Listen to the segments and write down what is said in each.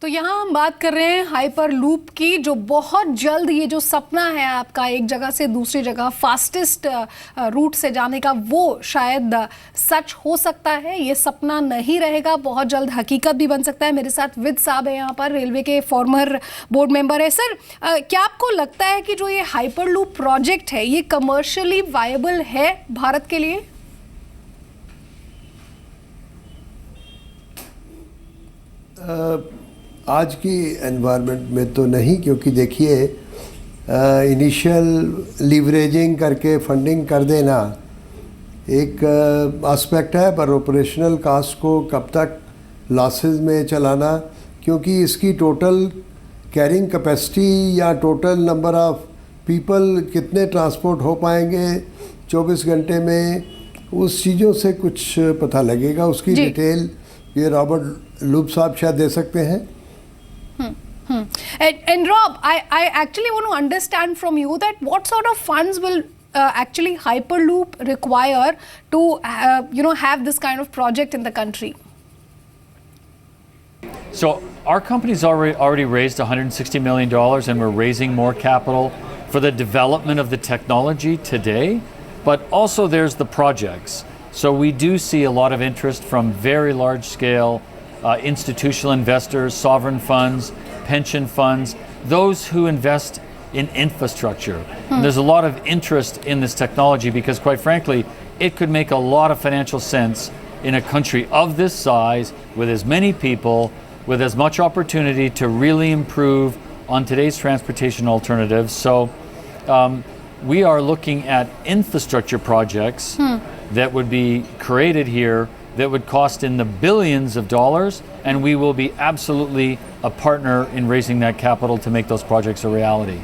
तो यहाँ हम बात कर रहे हैं हाइपर लूप की, जो बहुत जल्द ये जो सपना है आपका एक जगह से दूसरी जगह फास्टेस्ट रूट से जाने का, वो शायद सच हो सकता है। ये सपना नहीं रहेगा, बहुत जल्द हकीकत भी बन सकता है। मेरे साथ विद साहब है यहाँ पर, रेलवे के फॉर्मर बोर्ड मेंबर है। सर, क्या आपको लगता है कि जो ये हाइपर लूप प्रोजेक्ट है ये कमर्शियली वायबल है भारत के लिए? आज की एनवायरनमेंट में तो नहीं, क्योंकि देखिए इनिशियल लीवरेजिंग करके फंडिंग कर देना एक एस्पेक्ट है, पर ऑपरेशनल कास्ट को कब तक लॉसेस में चलाना, क्योंकि इसकी टोटल कैरिंग कैपेसिटी या टोटल नंबर ऑफ पीपल कितने ट्रांसपोर्ट हो पाएंगे 24 घंटे में, उस चीज़ों से कुछ पता लगेगा। उसकी डिटेल ये रॉबर्ट लूप साहब शायद दे सकते हैं। And Rob, I actually want to understand from you that what sort of funds will actually Hyperloop require to have this kind of project in the country? So our company's already raised $160 million, and we're raising more capital for the development of the technology today, but also there's the projects. So we do see a lot of interest from very large scale institutional investors, sovereign funds, pension funds, those who invest in infrastructure. There's a lot of interest in this technology because, quite frankly, it could make a lot of financial sense in a country of this size, with as many people, with as much opportunity to really improve on today's transportation alternatives. So we are looking at infrastructure projects that would be created here that would cost in the billions of dollars, and we will be absolutely a partner in raising that capital to make those projects a reality.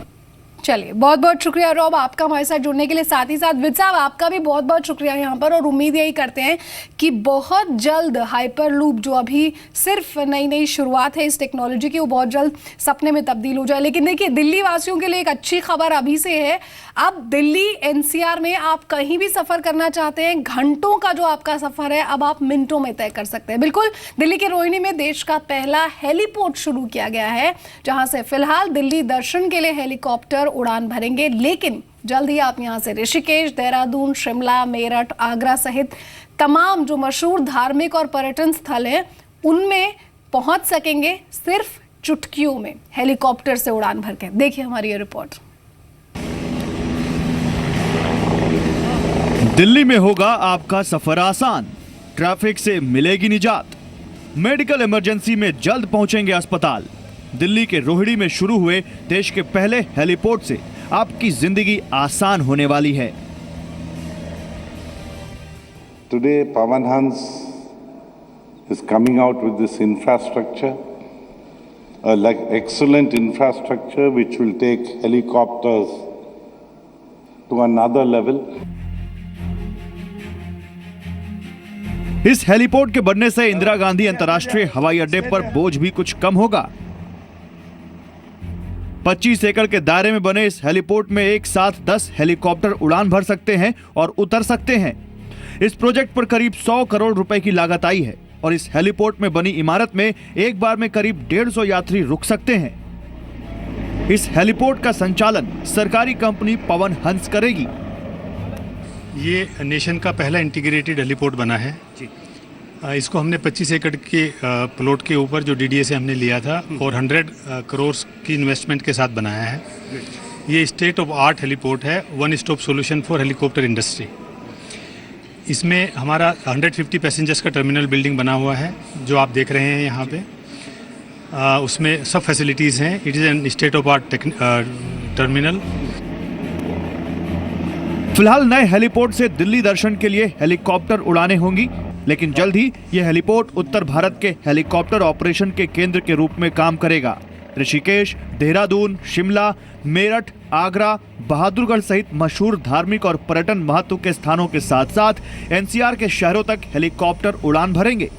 चलिए, बहुत बहुत शुक्रिया Rob आपका हमारे साथ जुड़ने के लिए। साथ ही साथ विद साहब आपका भी बहुत बहुत शुक्रिया यहाँ पर, और उम्मीद यही करते हैं कि बहुत जल्द हाइपर लूप, जो अभी सिर्फ नई नई शुरुआत है इस टेक्नोलॉजी की, वो बहुत जल्द सपने में तब्दील हो जाए। लेकिन देखिए, दिल्ली वासियों के लिए एक अच्छी खबर अभी से है। अब दिल्ली एनसीआर में आप कहीं भी सफ़र करना चाहते हैं, घंटों का जो आपका सफ़र है अब आप मिनटों में तय कर सकते हैं। बिल्कुल, दिल्ली के रोहिणी में देश का पहला हेलीपोर्ट शुरू किया गया है, जहाँ से फिलहाल दिल्ली दर्शन के लिए हेलीकॉप्टर उड़ान भरेंगे। लेकिन जल्द ही आप यहां से ऋषिकेश, देहरादून, शिमला, मेरठ, आगरा सहित तमाम जो मशहूर धार्मिक और पर्यटन स्थल हैं उनमें पहुंच सकेंगे सिर्फ चुटकियों में, हेलीकॉप्टर से उड़ान भर के। देखिए हमारी ये रिपोर्ट। दिल्ली में होगा आपका सफर आसान, ट्रैफिक से मिलेगी निजात, मेडिकल इमरजेंसी में जल्द पहुंचेंगे अस्पताल। दिल्ली के रोहिणी में शुरू हुए देश के पहले हेलीपोर्ट से आपकी जिंदगी आसान होने वाली है। Today, Pawan Hans is coming out with this infrastructure, like excellent infrastructure, which will take helicopters to another level. इस हेलीपोर्ट के बनने से इंदिरा गांधी अंतर्राष्ट्रीय हवाई अड्डे पर बोझ भी कुछ कम होगा। 25 एकड़ के दायरे में बने इस हेलीपोर्ट में एक साथ 10 हेलीकॉप्टर उड़ान भर सकते हैं और उतर सकते हैं। इस प्रोजेक्ट पर करीब 100 करोड़ रुपए की लागत आई है, और इस हेलीपोर्ट में बनी इमारत में एक बार में करीब 150 यात्री रुक सकते हैं। इस हेलीपोर्ट का संचालन सरकारी कंपनी पवन हंस करेगी। ये नेशन का पहला इंटीग्रेटेड हेलीपोर्ट बना है। इसको हमने 25 एकड़ के प्लॉट के ऊपर जो डीडीए से हमने लिया था और 100 करोड़ की इन्वेस्टमेंट के साथ बनाया है। ये स्टेट ऑफ आर्ट हेलीपोर्ट है, one stop solution for helicopter industry. इसमें हमारा 150 पैसेंजर्स का टर्मिनल बिल्डिंग बना हुआ है, जो आप देख रहे हैं यहाँ पे। उसमें सब फैसिलिटीज़ हैं। It is an state of art terminal. फिलहाल नए हेलीपोर्ट से दिल्ली दर्शन के लिए हेलीकॉप्टर उड़ानें होंगी, लेकिन जल्द ही यह हेलीपोर्ट उत्तर भारत के हेलीकॉप्टर ऑपरेशन के केंद्र के रूप में काम करेगा। ऋषिकेश, देहरादून, शिमला, मेरठ, आगरा, बहादुरगढ़ सहित मशहूर धार्मिक और पर्यटन महत्व के स्थानों के साथ साथ एनसीआर के शहरों तक हेलीकॉप्टर उड़ान भरेंगे।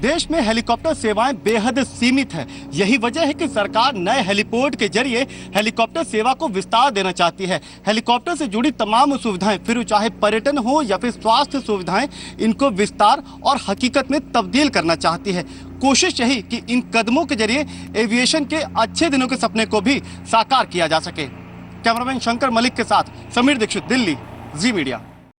देश में हेलीकॉप्टर सेवाएं बेहद सीमित है। यही वजह है कि सरकार नए हेलीपोर्ट के जरिए हेलीकॉप्टर सेवा को विस्तार देना चाहती है। हेलीकॉप्टर से जुड़ी तमाम सुविधाएं, फिर चाहे पर्यटन हो या फिर स्वास्थ्य सुविधाएं, इनको विस्तार और हकीकत में तब्दील करना चाहती है। कोशिश यही कि इन कदमों के जरिए एविएशन के अच्छे दिनों के सपने को भी साकार किया जा सके। कैमरामैन शंकर मलिक के साथ समीर दीक्षित, दिल्ली, जी मीडिया।